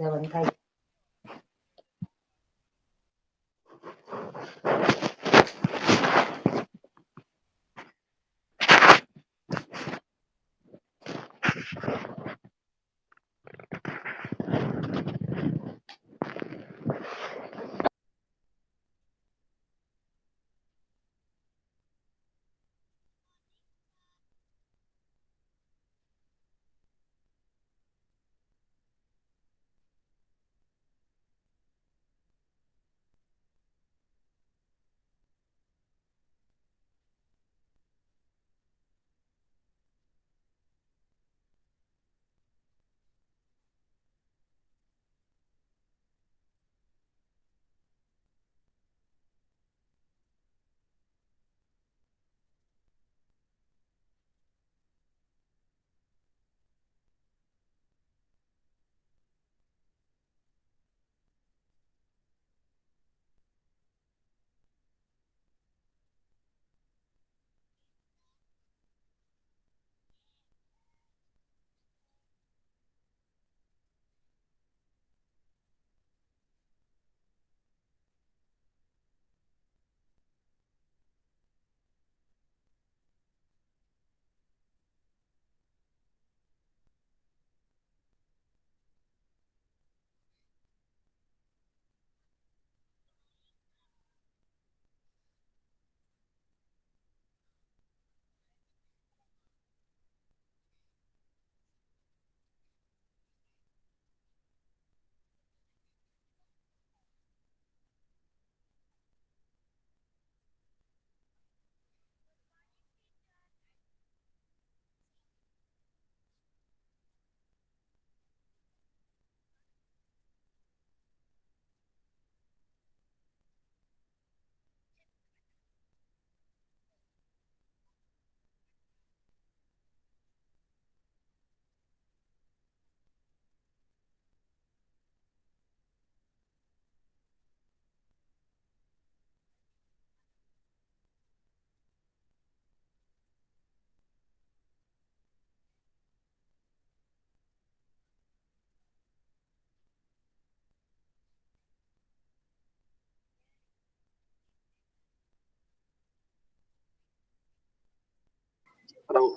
7 થાય.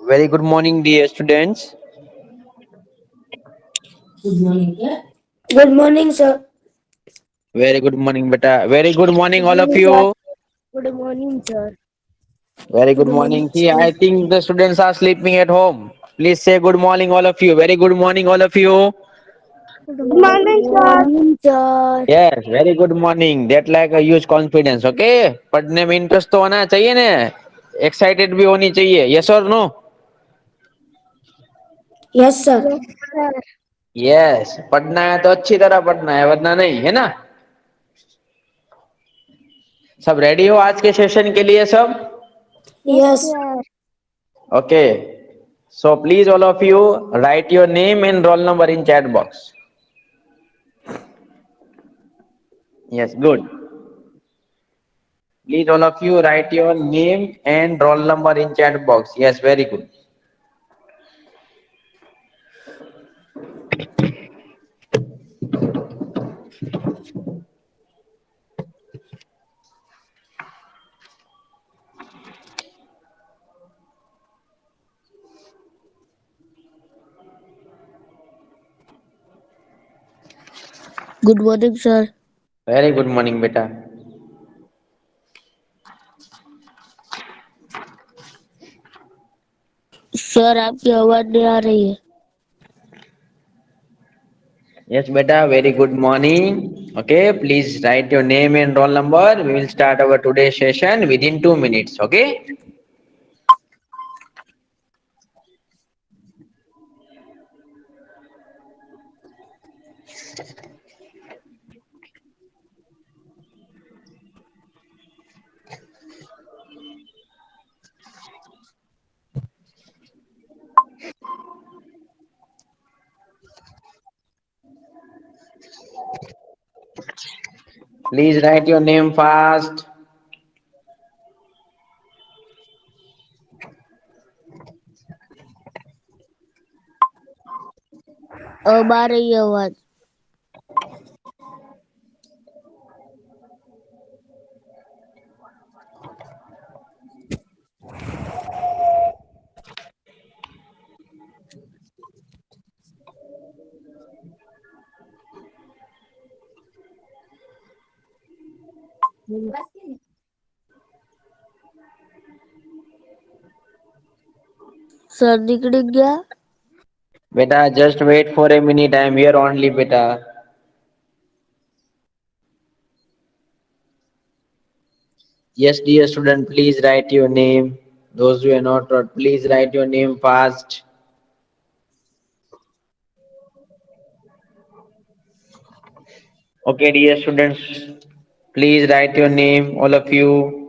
Very good morning, dear students. Good morning. Yeah. Good morning, sir. Very good morning, beta. Very good morning, Good all of morning, sir. you. Good morning, sir. Very good Good morning, morning. See, sir. I think the students are sleeping at home. Please say good morning, all of you. Very good morning, all of you. Good morning, sir. Morning, sir. Yes, very good morning. That like a huge confidence. Okay. पढ़ने में interest तो होना चाहिए ना. Excited भी होनी चाहिए. Yes or no? Yes, sir. Yes, sir. Yes. पढ़ना है तो अच्छी तरह पढ़ना है, वरना नहीं, है ना? सब रेडी हो आज के सेशन के लिए सब? Yes, Yes. sir. Okay. So please all of you write your name and roll number in chat box. Yes, good. Please all of you write your name and roll number in chat box. Yes, very good. Good morning, sir. Very good morning, beta. Sir आपकी आवाज नहीं आ रही है. Yes, beta, very good morning. Okay, please write your name and roll number. We will start our today's session within 2 minutes. Okay. Please write your name fast. अब आ रही है आवाज. Sir निकल गया। Beta, just wait for a minute. I am here only, beta. Yes, dear student, please write your name. Those who are not wrote, please write your name fast. Okay, dear students, please write your name, all of you.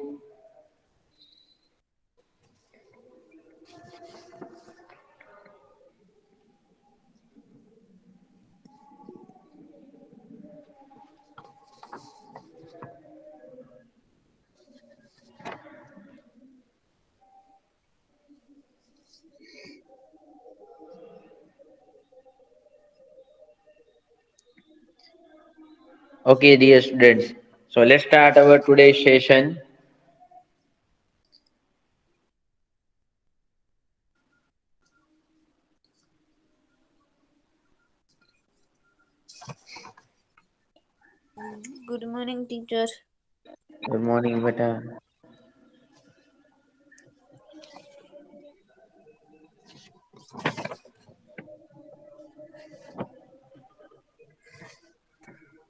Okay, dear students. So let's start our today's session. Good morning, teacher. Good morning, beta.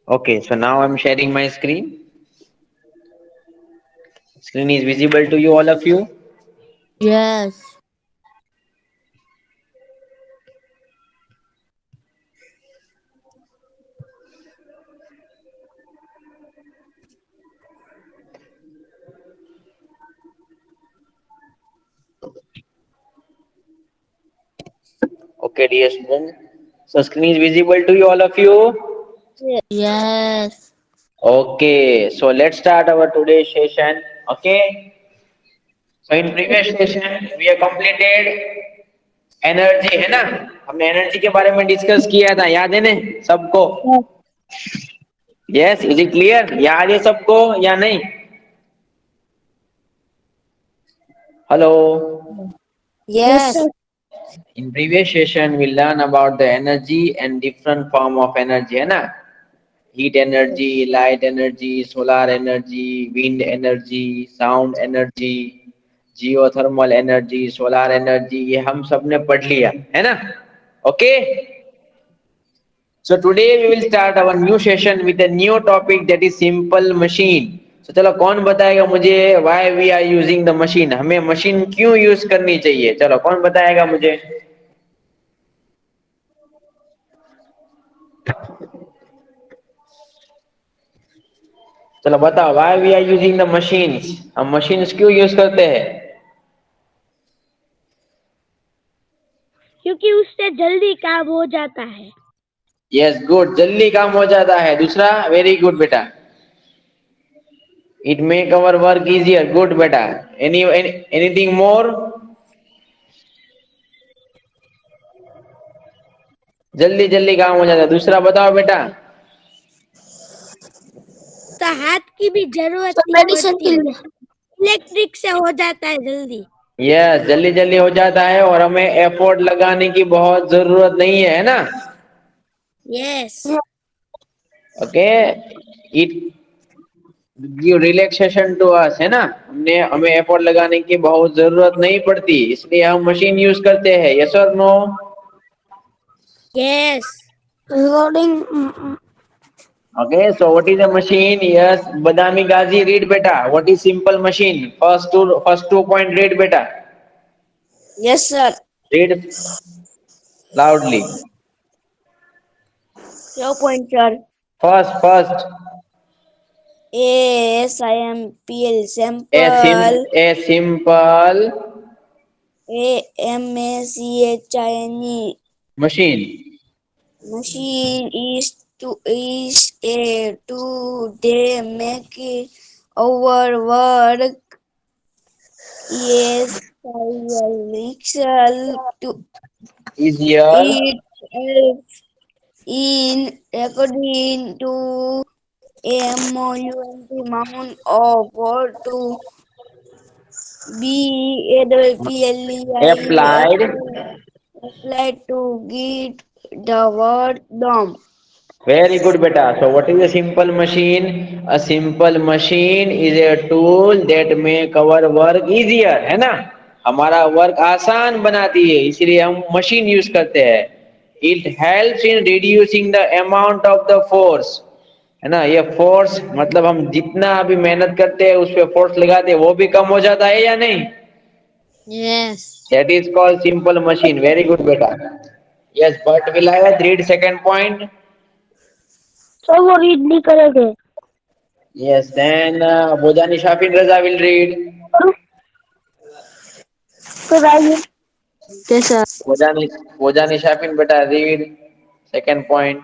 Okay, so now I'm sharing my screen. Screen is visible to you, all of you. Yes. Okay, dear student. So screen is visible to you, all of you. Yes. Okay, so let's start our today's session. Okay. So in previous session we have completed energy है ना. हमने energy के बारे में discuss किया था, याद है ना सबको? Yes, is it clear? याद है सबको या नहीं? Hello. Yes, sir. In previous session we learn about the energy and different form of energy, है ना? Heat energy, light energy, solar energy, wind energy, sound energy, geothermal energy, solar energy, ये हम सब ने पढ़ लिया है ना. Okay. So today we will start our new session with a new topic, that is simple machine. So चलो कौन बताएगा मुझे why we are using the machine, हमें मशीन क्यों यूज करनी चाहिए? चलो कौन बताएगा मुझे? चलो बताओ, why we are using the machines, हम machines क्यों यूज करते हैं? क्योंकि उससे जल्दी काम हो जाता है। यस, गुड, जल्दी काम हो जाता है. दूसरा, वेरी गुड बेटा. It make our work easier. Good बेटा. Anything more? जल्दी जल्दी काम हो जाता है. दूसरा बताओ बेटा. तो हाथ की भी जरूरत नहीं पड़ती, इलेक्ट्रिक से हो जाता है जल्दी। यस, जल्दी जल्दी हो जाता है और हमें एफर्ट लगाने की बहुत जरूरत नहीं है ना. Yes. Okay. It give relaxation to us, है ना. हमें एफर्ट लगाने की बहुत जरूरत नहीं पड़ती, इसलिए हम मशीन यूज करते हैं. यस और no? Yes. Recording. Okay, so what is a machine? Yes, Badami Gazi, read beta. What is simple machine? First two point, read beta. Yes sir. Read loudly. 0.4 First. ASIMPL A sample simple AMACHINE machine. machine is a today make our work yes excel to Easier. it helps in according to amount of work to be Applied. applied to get the word done. Very good, beta. So, what is a simple machine? A simple machine is a tool that make our work easier, है ना? हमारा work आसान बनाती है, इसलिए हम machine use करते हैं. It helps in reducing the amount of the force, है ना? ये फोर्स मतलब हम जितना अभी मेहनत करते हैं उस पे फोर्स लगाते हैं वो भी कम हो जाता है या नहीं? Yes. That is called simple machine. Very good, beta. Yes, but will I read second point? तो वो रीड नहीं करेंगे. Yes, then Bojani Shafin Raza will read. तो भाई Okay, sir. Bojani Shafin beta read. Second point.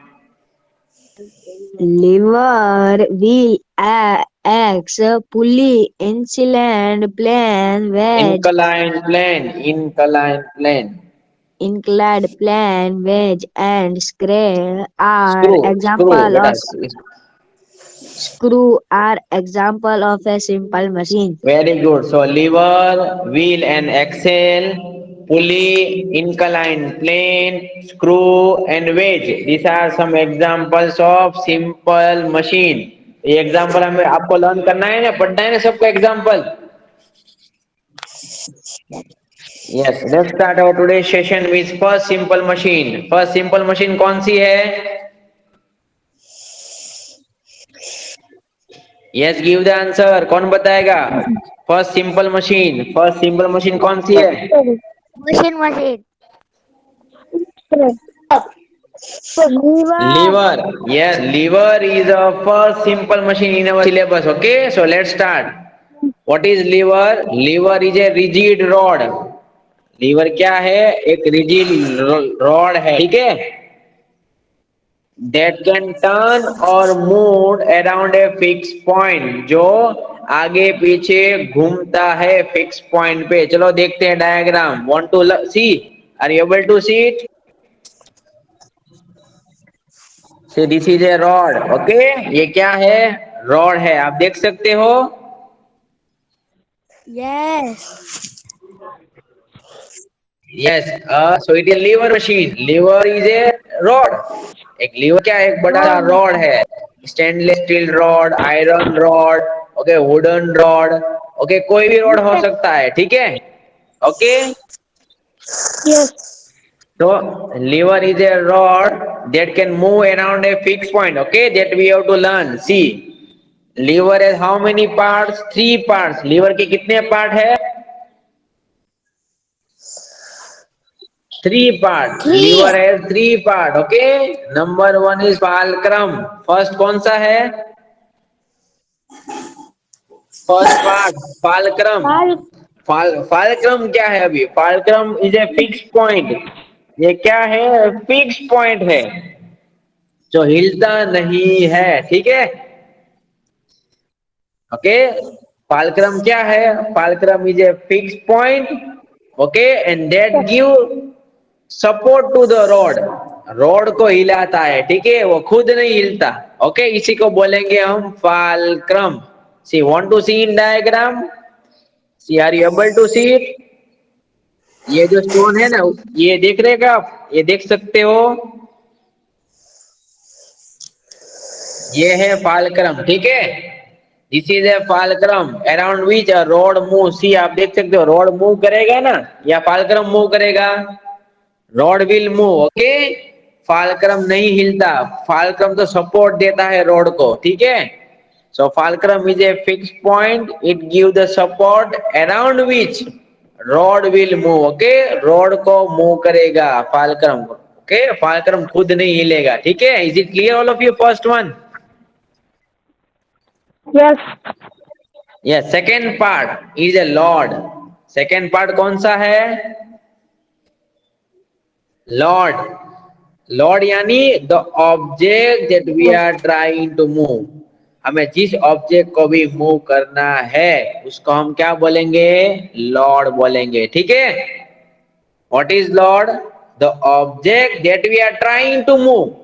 Lever, wheel, axe, pulley, inclined plane, wedge, Inclined plane. inclined plane, wedge, and screw are Screw example beta. of screw are example of a simple machine. Very good. So lever, wheel and axle, pulley, inclined plane, screw and wedge. These are some examples of simple machine. ये example हमें आपको learn करना है ना, पढ़ना है ना सबको example. Yes, let's start our today's session with first simple machine. First simple machine कौन सी है? Yes, give the answer. कौन बताएगा? First simple machine कौन सी है? Machine. Lever. Yes, lever is a first simple machine in our syllabus. Okay, so let's start. What is lever? Lever is a rigid rod. Lever क्या है? एक rigid rod है, ठीक है? That can turn or move around a fixed point, जो आगे पीछे घूमता है फिक्स पॉइंट पे. चलो देखते हैं diagram. Want to see? Are you able to see it? See, this is a rod. Okay, ये क्या है? रॉड है, आप देख सकते हो. Yes. Yes, so it is lever machine. Lever is a rod. एक लीवर क्या है? एक बड़ा सा रॉड है. Stainless steel rod, iron rod, okay, wooden rod, okay, कोई भी रॉड हो सकता है, ठीक है? Okay, Yes. so lever is a rod that can move around a fixed point. Okay, that we have to learn. See, lever has how many parts? 3 parts. lever के कितने part है? 3 parts. Lever has 3 parts. Okay. Number 1 is fulcrum. First कौन सा है? First part fulcrum. fulcrum क्या है? अभी fulcrum is a fixed point. ये क्या है? fixed point है जो हिलता नहीं है, ठीक है? ओके, fulcrum क्या है? fulcrum is a fixed point. Okay, and that give support to the rod. Rod को हिलाता है, ठीक है? वो खुद नहीं हिलता. ओके, इसी को बोलेंगे हम fulcrum. See, want to see in diagram? See, are you able to see it? ये जो स्टोन है ना, ये देख रहे हैं आप? ये देख सकते हो? ये है फाल्क्रम, ठीक है? This is a fulcrum around which a rod move. See, आप देख सकते हो रॉड मूव करेगा ना, या फाल्क्रम मूव करेगा? Rod will move. Okay, fulcrum नहीं हिलता. फाल्क्रम तो सपोर्ट देता है रॉड को, ठीक है? So fulcrum is a fixed point. It give the support around which rod will move. Okay, rod को मूव करेगा फाल्क्रम. ओके, फाल्क्रम खुद नहीं हिलेगा, ठीक है? Is it clear all of you? First one. Yes. Yes, second part is a load. Second part कौन सा है? लॉर्ड. लॉर्ड यानी the object that we are trying to move. हमें जिस ऑब्जेक्ट को भी मूव करना है उसको हम क्या बोलेंगे? लॉर्ड बोलेंगे, ठीक है? What is load? The object that we are trying to move,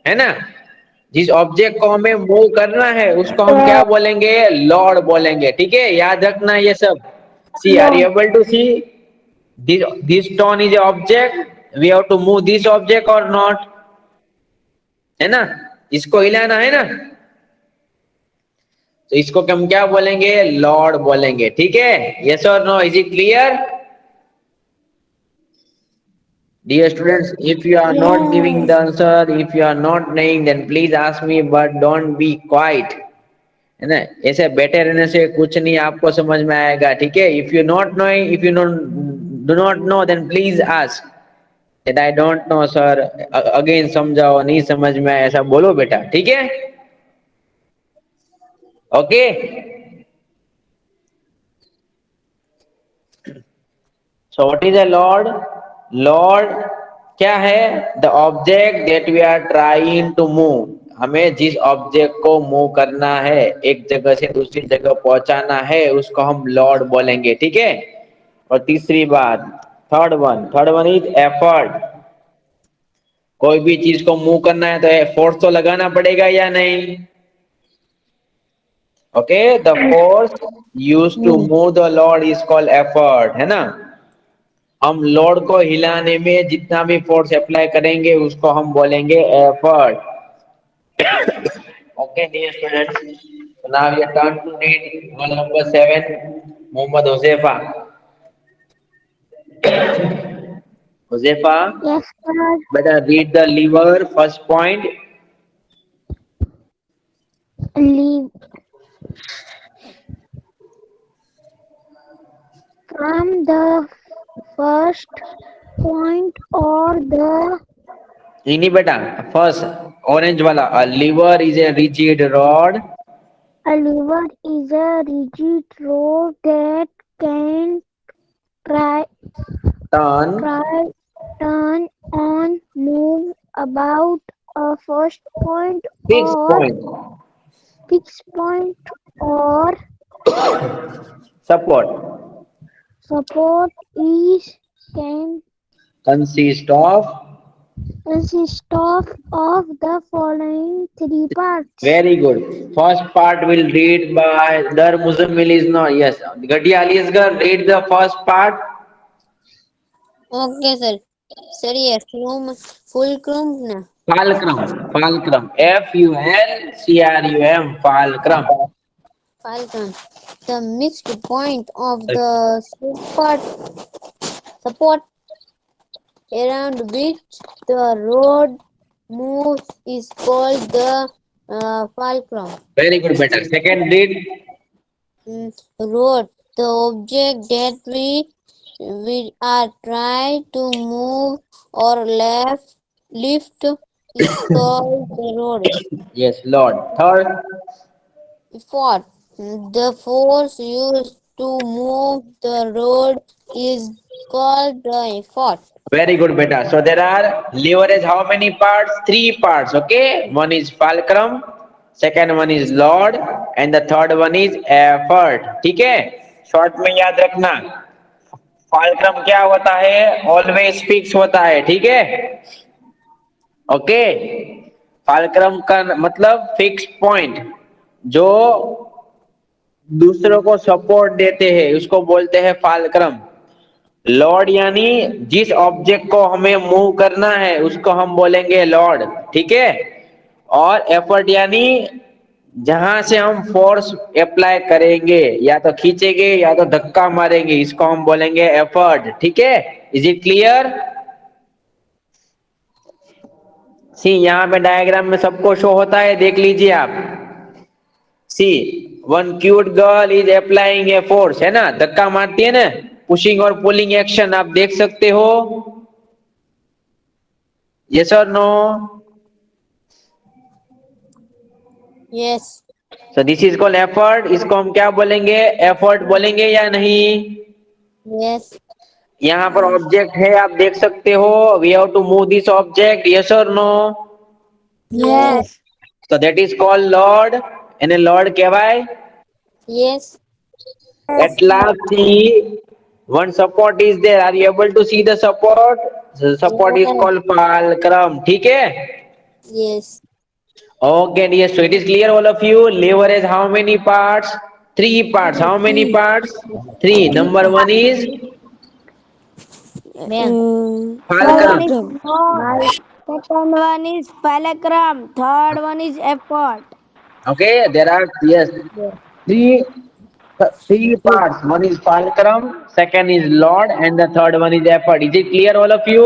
है ना? जिस ऑब्जेक्ट को हमें मूव करना है उसको हम क्या बोलेंगे? लॉर्ड बोलेंगे, ठीक है? याद रखना ये सब. See, are you able to see? this stone is a object. We have to move this object or not, है ना? इसको हिलाना है ना, तो इसको हम क्या बोलेंगे, लॉर्ड बोलेंगे, ठीक है। यस और no, is it clear? Dear students, if you are not giving the answer, if you are not knowing, then please ask me, but don't be quiet, है ना। ऐसे बैठे रहने से कुछ नहीं आपको समझ में आएगा, ठीक है। If you not knowing, if you do not know, then please ask that I don't know sir, again समझाओ, नहीं समझ में आया, ऐसा बोलो बेटा, ठीक है। Okay, so what is a load? Load क्या है? The object that we are trying to move, हमें जिस ऑब्जेक्ट को मूव करना है, एक जगह से दूसरी जगह पहुंचाना है, उसको हम लॉर्ड बोलेंगे, ठीक है। और तीसरी बात, थर्ड वन इज एफर्ट। कोई भी चीज को मूव करना है तो फोर्स तो लगाना पड़ेगा या नहीं? Okay, the force use to move the load is called effort, है ना। हम लोड को हिलाने में जितना भी फोर्स अप्लाई करेंगे उसको हम बोलेंगे effort. Okay dear students, now your turn to read roll number 7, Mohammad Huzaifa. Huzaifa, Yes, sir. बेटा read the lever, first point. Leave from the first point or the नहीं बेटा, फर्स्ट ऑरेंज वाला, a lever is a rigid rod, a lever is a rigid rod that can try, turn try, turn on, move about a first point fix or point, fixed point or support, support is can consist of. consist of the following three parts. Very good. First part will read by Dar Muzammil is not. Yes. Gadi Aliasgar, read the first part. Okay, sir. Sir, yes, fulcrum na. Fulcrum. Fulcrum. Fulcrum. Fulcrum. The mixed point of the support around which the rod moves is called the fulcrum. Very good, better. Second read. Rod, the object that we are trying to move or lift is called the rod. Yes, Lord. Third. Fourth, the force used to move the rod is called the effort. Very good, beta. So there are leverage how many parts? 3 parts. Okay. One is fulcrum, second one is lord, and the third one is effort. ठीक है? Short में याद रखना, fulcrum क्या होता है? Always fixed होता है, ठीक है? ओके, fulcrum का मतलब फिक्स पॉइंट, जो दूसरों को सपोर्ट देते हैं उसको बोलते हैं fulcrum। लॉर्ड यानी जिस ऑब्जेक्ट को हमें मूव करना है उसको हम बोलेंगे लॉर्ड, ठीक है। और एफर्ट यानी जहां से हम फोर्स अप्लाई करेंगे, या तो खींचेंगे या तो धक्का मारेंगे, इसको हम बोलेंगे एफर्ट, ठीक है। Is it clear? सी यहाँ पे डायग्राम में सबको शो होता है, देख लीजिए आप। See one cute girl is applying a force, है ना, धक्का मारती है ना, पुशिंग और पुलिंग एक्शन आप देख सकते हो। यस और no? Yes. So this is called effort. इसको हम क्या बोलेंगे? एफर्ट बोलेंगे या नहीं? Yes. यहाँ पर ऑब्जेक्ट है, आप देख सकते हो, we have to move this object. Yes और no? Yes. So that is called Lord, and a Lord કહેવાય. Yes. At last, see, one support is there. Are you able to see the support? The support is Yes. called fulcrum. ठीक है? Yes. Okay, dear. So it is clear, all of you. Lever has how many parts? 3 parts. How many parts? 3. Number 1 is fulcrum. Second one is phalacrum. Third one is effort. Okay, there are, yes, three three parts. One is fulcrum, second is Lord, and the third one is effort. Is it clear, all of you?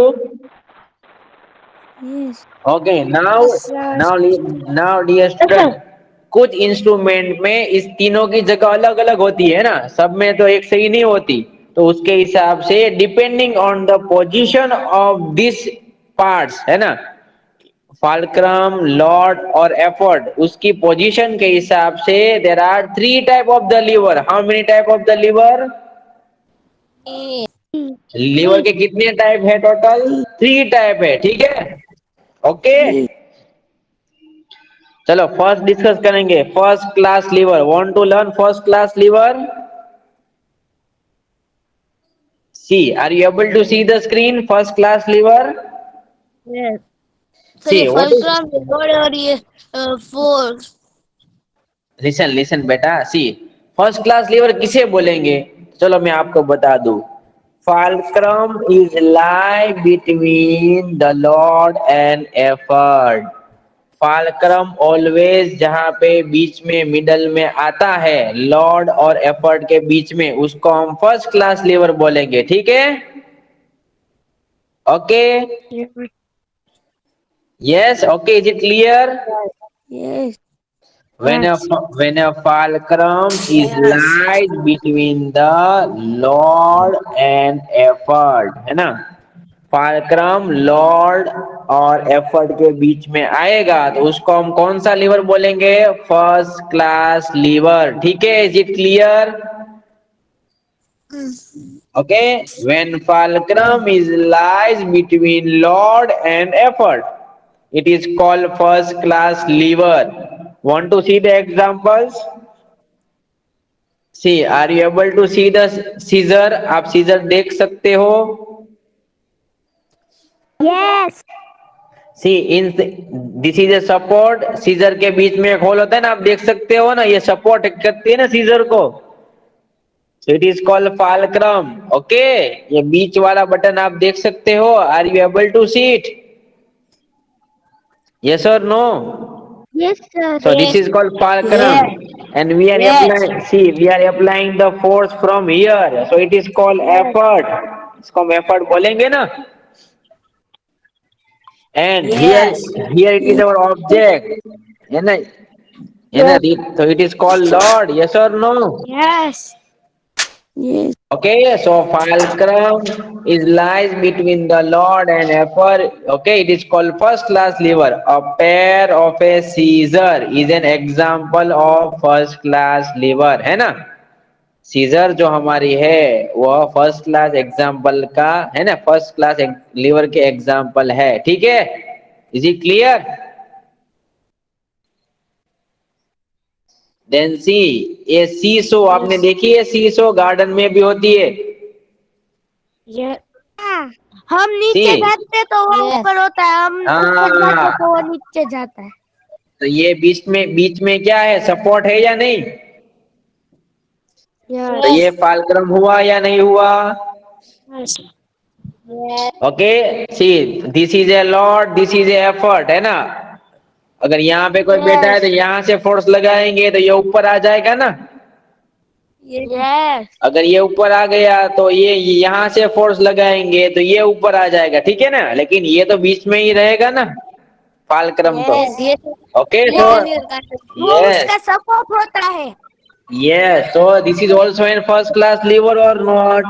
Yes. Okay, now dear student, कुछ instrument में इस तीनों की जगह अलग अलग होती है ना, सब में तो एक सही नहीं होती, तो उसके हिसाब से depending on the position of this parts, है ना, फाल्क्रम, लॉर्ड और एफर्ट, उसकी पोजीशन के हिसाब से there are three type of the lever. How many type of the lever? Lever के कितने टाइप है टोटल? थ्री टाइप है, ठीक है. ओके, चलो फर्स्ट डिस्कस करेंगे first class lever. Want to learn first class lever? See, are you able to see the screen? First class lever. Yes. So see ये what is, fulcrum, reward और ये force. Listen बेटा, सी first class liver किसे बोलेंगे? चलो मैं आपको बता दूं. Fulcrum is lie between the load and effort. Fulcrum always जहां पे बीच में मिडल में आता है, लॉर्ड और एफर्ट के बीच में, उसको हम फर्स्ट क्लास लीवर बोलेंगे, ठीक है. Okay, yes, okay, is it clear? Yes. When a fulcrum is lies between the Lord and effort, है ना, फाल्क्रम लॉर्ड और एफर्ट के बीच में आएगा तो उसको हम कौन सा लीवर बोलेंगे? फर्स्ट क्लास लीवर, ठीक है. Is it clear? Okay, when fulcrum is lies between load and effort, it is called first class lever. Want to see the examples? See, are you able to see the scissor? आप scissor देख सकते हो? Yes. See, in this is a support. scissor के बीच में एक whole होता है ना, आप देख सकते हो ना, ये सपोर्ट करती है ना scissor को. So it is called fulcrum. Okay, ये बीच वाला बटन आप देख सकते हो. Are you able to see it? Yes or no? Yes, sir. So this is called fulcrum, and we are applying. See, we are applying the force from here. So it is called effort. इसको हम effort बोलेंगे ना. And here it is our object. है ना? है ना? So it is called Lord. Yes or no? Yes. Yes. Okay, so fulcrum is lies between the Lord and effort. Okay, it is called first class lever. A pair of a scissor is an example of first class lever, है ना. Scissor जो हमारी है वह first class example का, है ना, first class liver के एग्जाम्पल है, ठीक है. Is it clear? देन सी, ये सीसो आपने देखी है? सीसो गार्डन में भी होती है. हम नीचे जाते हैं तो वो ऊपर होता है, हम ऊपर जाते हैं तो वो नीचे जाता है. तो ये बीच में क्या है? सपोर्ट है या नहीं? तो ये फाल्क्रम हुआ या नहीं हुआ? Okay, see, this is a load, this is a effort, है ना. अगर यहाँ पे कोई बैठा है तो यहाँ से फोर्स लगाएंगे तो ये ऊपर आ जाएगा ना. Yes. अगर ये ऊपर आ गया तो ये यहाँ से फोर्स लगाएंगे तो ये ऊपर आ जाएगा, ठीक है ना. लेकिन ये तो बीच में ही रहेगा ना फाल्क्रम तो. ओके, तो वो उसका सपोर्ट होता है. yes, so this is also in first class lever or not?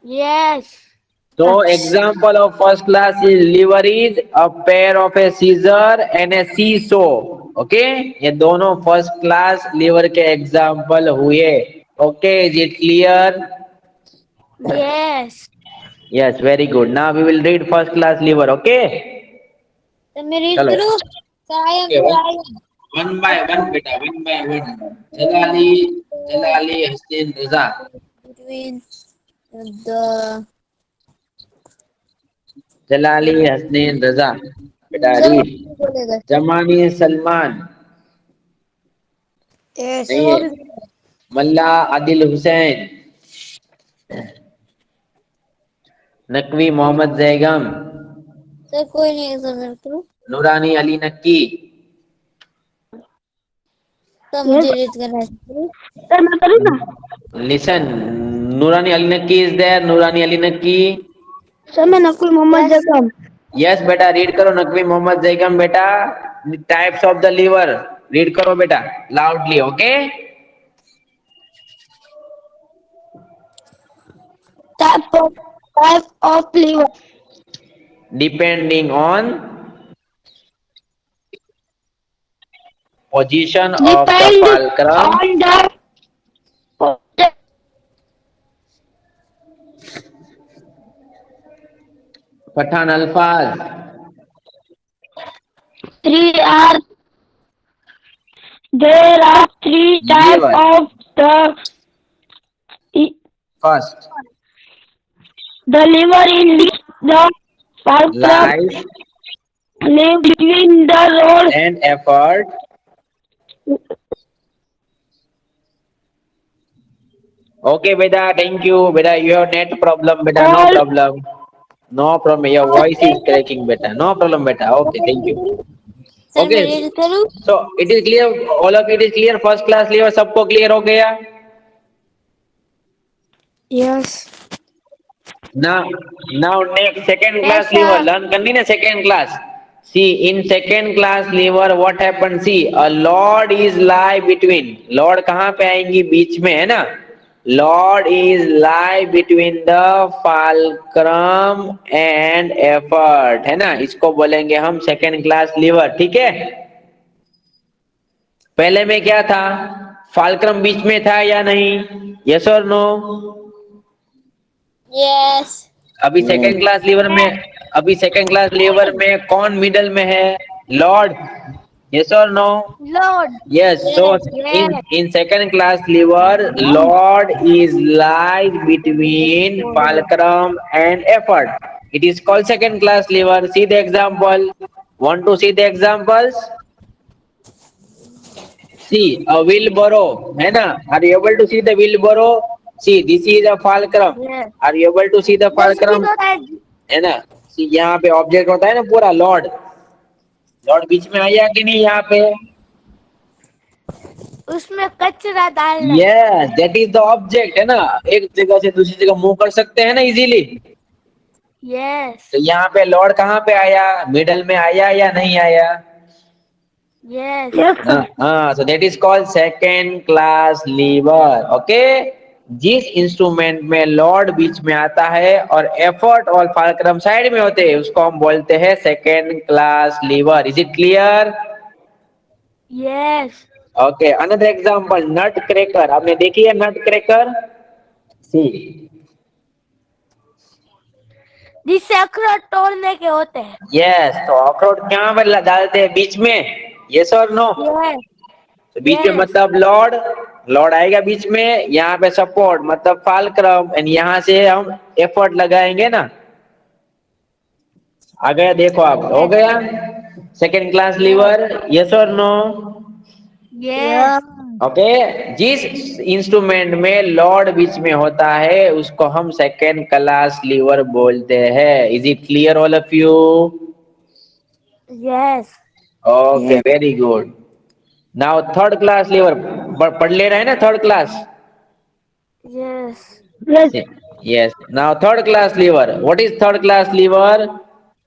Yes. So example of first class lever is a pair of a scissor and a seesaw. Okay, ये दोनों फर्स्ट क्लास लीवर के example हुए. Okay, is it clear? Yes. Yes, very good. Now we will read first class lever. Okay, तो मैं read चलो. करूँ. Okay, one by one बेटा, one by one. जलाली हसीन रजा. Between the जलाली हसनैन रजा बेटा, रीड. बोलेगा. जमानी सलमान, Yes. नहीं है. मल्ला आदिल हुसैन, नकवी मोहम्मद जैगम, सर कोई नहीं एक्सप्लेन करो। नूरानी अली नक्की। तो मुझे रीड करना है। सर मैं करूँ ना? Listen, Nurani Ali Nakki is there. Nurani Ali Nakki. Sir मैं नकुल मोहम्मद जगम। Yes, बेटा रीड करो नकवी मोहम्मद जैगम बेटा। Types of the lever read करो बेटा loudly, okay? Type of lever Depending on position of the depend fulcrum. On the पठान अल्फाज। 3 are there are 3 types Liver. of First, the liver in which the fulcrum life live between the rods. and effort. Okay, beta, thank you. Beta, you have net problem, beta, no All- problem. No problem. Your voice is cracking, beta. No problem, beta. Okay, thank you. Sir मैं Okay, read करूँ। so it is clear. All of it is clear. First class level सबको clear हो गया? Yes. Now next second class Yes, sir. lever. Learn करनी ना second class. See, in second class lever what happens? See, a lord is lie between. Lord कहाँ पे आएंगी? बीच में, है ना? Lord is lie between the fulcrum and effort, है ना? इसको बोलेंगे हम second class lever, ठीक है? पहले में क्या था? फाल्क्रम बीच में था या नहीं? यस और नो? यस। अभी सेकंड क्लास लीवर में कौन मिडल में है? लॉर्ड। यस और no? Lord. Yes, so in second class liver, Lord is lies between fulcrum and effort. It is called second class liver. See the example. Want to see the examples? See a wheelbarrow, है ना? Are you able to see the wheelbarrow? See, this is a fulcrum. Yes. Are you able to see the fulcrum? है ना? See यहाँ पे object होता है ना पूरा लॉर्ड। लॉर्ड बीच में आया कि नहीं यहाँ पे? उसमें कचरा डालना। Yes, that is the object, है ना? एक जगह से दूसरी जगह मूव कर सकते हैं ना इजीली। Yes. तो यहाँ पे लॉर्ड कहाँ पे आया? मिडल में आया या नहीं आया? Yes. Yes. हाँ, so that is called second class lever, okay? जिस इंस्ट्रूमेंट में लॉर्ड बीच में आता है और एफर्ट और फाल्क्रम साइड में होते हैं उसको हम बोलते हैं second class lever. Is it clear? Yes. Okay, another example, nut cracker. आपने देखी है नट क्रैकर? सी, जिससे अखरोट तोड़ने के होते हैं। यस, तो अखरोट कहाँ पर डालते हैं? बीच में। यस और नो? Yes. तो बीच में Yes. मतलब लॉर्ड आएगा बीच में, यहाँ पे सपोर्ट मतलब फाल्क्रम, एंड यहाँ से हम एफर्ट लगाएंगे ना। आ गया? देखो आप, हो गया सेकेंड क्लास लीवर। यस और नो? Yes. ओके, जिस इंस्ट्रूमेंट में लॉर्ड बीच में होता है उसको हम सेकेंड क्लास लीवर बोलते हैं। Is it clear all of you? Yes. Okay, very good. Now third class lever पढ़ ले रहे हैं ना? Third class. Yes. Yes. Yes, now third class lever. What is third class lever?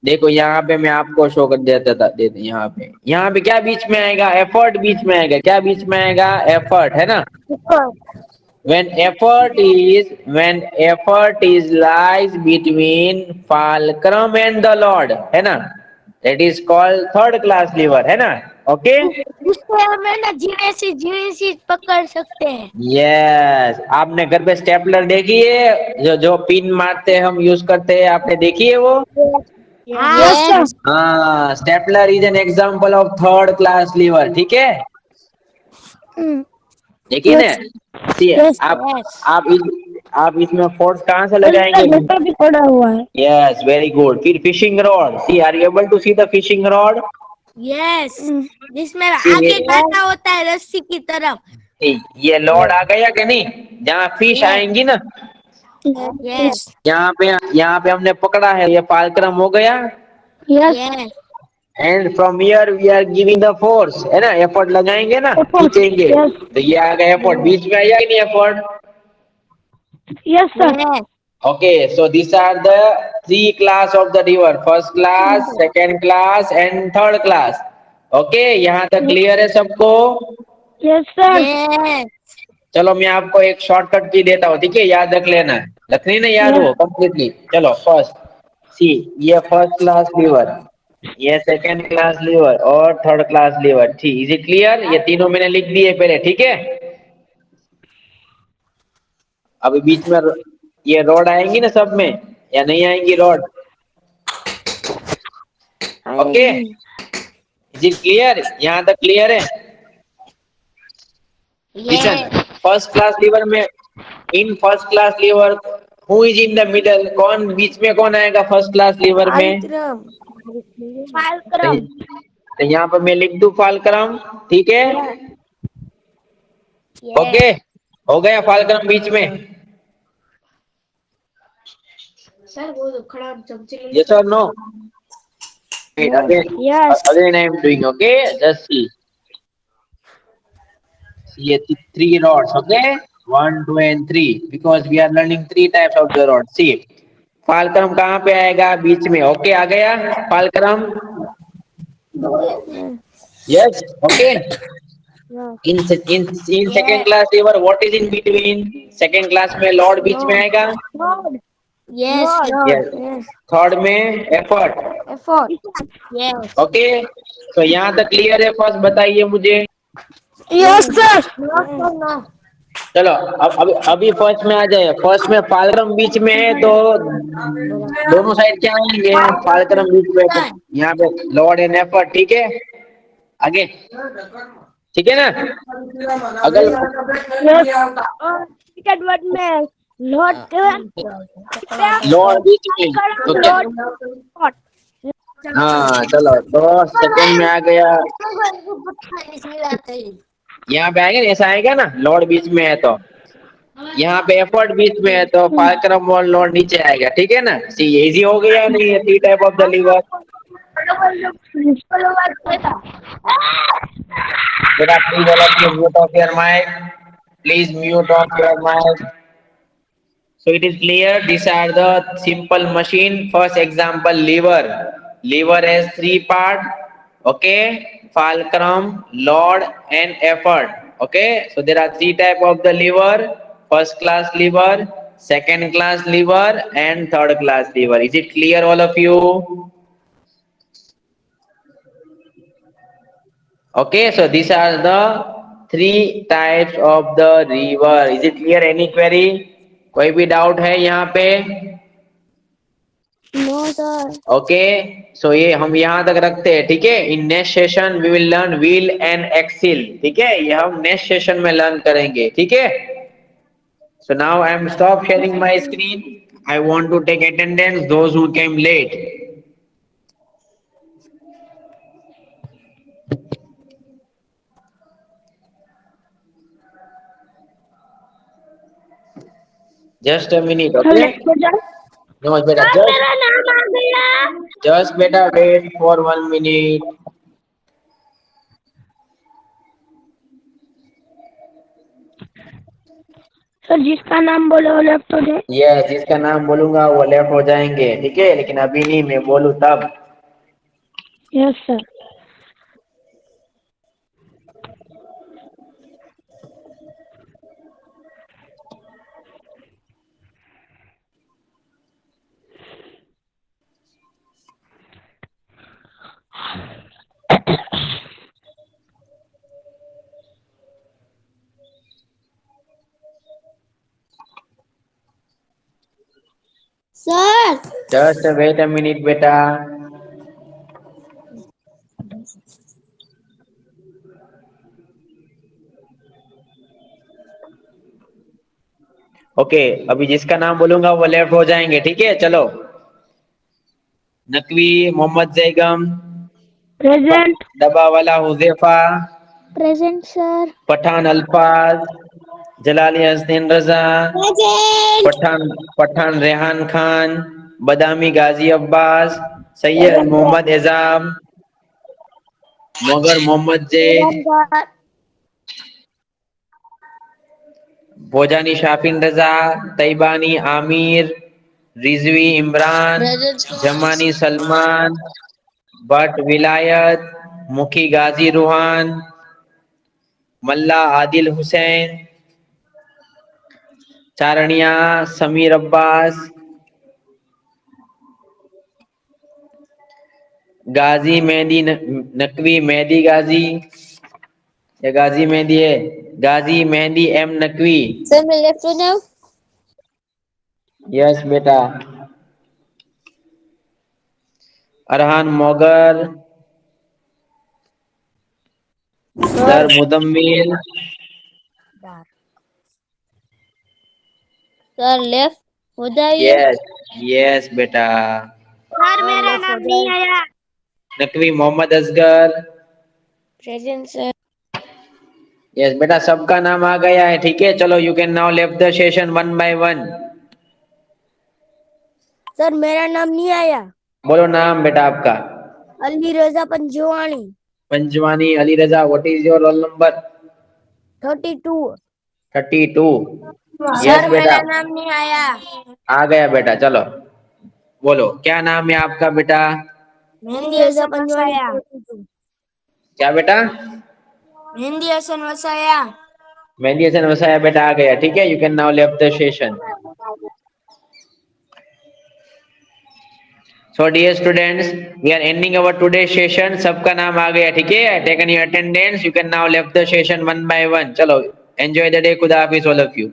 देखो यहाँ पे मैं आपको शो कर देता था, यहाँ पे क्या बीच में आएगा? एफर्ट बीच में आएगा। क्या बीच में आएगा? एफर्ट, है ना? when effort is lies between fulcrum and the lord, है ना? that is called third class lever, है ना? ओके, उसको हमें ना जीने सी पकड़ सकते हैं। यस। आपने घर पे स्टेपलर देखी है? जो पिन मारते हैं हम यूज करते हैं, आपने देखी है वो? यस। हाँ, stapler is an example of third class lever, ठीक है? देखिए ना, सी आप इसमें फोर्स कहाँ से लगाएंगे? भी पड़ा हुआ है। Yes, very good. फिर fishing rod, see, are you able to see the fishing rod? Yes. जिसमें आगे काटा होता है रस्सी की तरफ। ये लॉर्ड आ गया कि नहीं? जहाँ फिश आएंगी ना, यस। यहाँ पे हमने पकड़ा है, ये फाल्क्रम हो गया। Yes. And from here we are giving the force, है ना, एफर्ट लगाएंगे ना, खींचेंगे, तो ये आ गया एफर्ट, बीच में आया कि नहीं effort? Yes. Yes. Okay, so these are the three class of the river, first class, second class and third class. Okay, यहाँ तक क्लियर है सबको? Yes, sir. Yes. चलो मैं आपको एक शॉर्टकट की देता हूँ, ठीक है, याद रख लेना, रखनी ना याद हो कंप्लीटली। चलो फर्स्ट सी, ये फर्स्ट क्लास लीवर, ये सेकंड क्लास लीवर और थर्ड क्लास लीवर, ठीक, इज इट क्लियर? ये तीनों मैंने लिख दिए पहले, ठीक है। अभी बीच में ये रॉड आएंगी ना सब में, या नहीं आएंगी rod? Okay, is it clear? यहाँ तक क्लियर है? लिसन, फर्स्ट क्लास लीवर में, in first class liver who is in the middle, कौन बीच में, कौन आएगा फर्स्ट क्लास लीवर में? फालक्रम। तो यहाँ पर मैं लिख दूं फालक्रम, ठीक है। ओके, हो गया फालक्रम बीच में। सर वो तो खड़ा चमचे Yes or no? Wait, Yes. again I am doing, okay? Just see. See, three rods, okay? 1, 2 and 3. Because we are learning three types of the rods. See, फालक्रम कहाँ पे आएगा? बीच में, ओके, आ गया फालक्रम? Yes, okay. In second class river, what is in between? Second class में Lord बीच में आएगा? Yes. Yes. Third में effort, Yes. Okay. तो यहाँ तक क्लियर है? फर्स्ट बताइए मुझे। Yes, sir. चलो अब अभी फर्स्ट में आ जाए। फर्स्ट में फालक्रम बीच में है तो दोनों साइड क्या आएंगे? फालक्रम बीच में, तो यहाँ पे लॉर्ड एंड एफर्ट, ठीक है। आगे ठीक है ना? अगल सेकंड वर्ड में लॉर्ड लॉर्ड बीच में, तो क्या? हाँ चलो, तो सेकंड में आ गया, यहाँ पे आएगा, ऐसा आएगा ना, लॉर्ड बीच में है तो यहाँ पे एफर्ट बीच में है तो फालक्रम और लॉर्ड नीचे आएगा, ठीक है ना। सी, इजी हो गया नहीं? Three type of the lever. बेटा please all of you mute off your mic, please mute off your mic. So it is clear, these are the simple machine. First example, lever. Lever has three part, okay? Fulcrum, load and effort, okay? So there are three type of the lever: first class lever, second class lever and third class lever. Is it clear all of you? Okay, so these are the three types of the river. Is it clear? Any query? कोई भी doubt है यहाँ पे? No sir. Okay, सो ये हम यहाँ तक रखते हैं, ठीक है। In next session we will learn wheel and axle, ठीक है, ये हम नेक्स्ट सेशन में लर्न करेंगे, ठीक है। So now I am stop sharing my screen, I want to take attendance those who came late. Just a minute, okay. No बेटा, मेरा नाम आ गया। जस्ट बेटा वेट फॉर 1 मिनट। सर जिसका नाम बोले वो लेफ्ट हो जाए। यस, जिसका नाम बोलूंगा वो लेफ्ट हो जाएंगे, ठीक है, लेकिन अभी नहीं, मैं बोलूं तब। Yes sir. Sir, just wait a minute बेटा। ओके, अभी जिसका नाम बोलूंगा वो लेफ्ट हो जाएंगे, ठीक है। चलो, नकवी मोहम्मद जैगम, प्रेजेंट। डब्बा वाला हुजैफा, प्रेजेंट सर। पठान अल्फाज, जलाली हसनैन रजा, present. पठान पठान रेहान खान, बदामी गाजी अब्बास, सैयद मोहम्मद एजाम, मगर मोहम्मद जैद, भोजानी शाफिन रजा, तैबानी आमिर, रिजवी इमरान, Present sir. जमानी सलमान, भट्ट विलायत, मुखी गाजी रूहान, मल्ला आदिल हुसैन, चारणिया समीर अब्बास, गाजी मेहदी नकवी मेहदी गाजी, या गाजी मेहदी है, गाजी मेहदी एम नकवी। Sir, मैं left हो जाऊँ? यस बेटा। अरहान मोगर, दर मुदम्मिल, Sir, left हो जाइए। यस यस बेटा। सर मेरा नाम नहीं आया। Naqvi Mohammad Asgar, Present sir. Yes बेटा, सबका नाम आ गया है, ठीक है। चलो you can now left the session one by one. Sir मेरा नाम नहीं आया। बोलो नाम बेटा आपका। Ali Raza Panjwani. Panjwani Ali Raza. What is your roll number? 32। 32। Yes sir बेटा, मेरा नाम नहीं आया। आ गया बेटा। चलो बोलो, क्या नाम है आपका बेटा? मेहंदी रजा पंजवानी। क्या बेटा? मेहंदी हसन वसाया। मेहंदी हसन वसाया बेटा, आ गया, ठीक है। You can now left the session. So dear students, we are ending our today's session. सबका नाम आ गया, ठीक है। Taken your attendance. You can now left the session one by one. चलो enjoy the day. खुदा हाफिज all of you.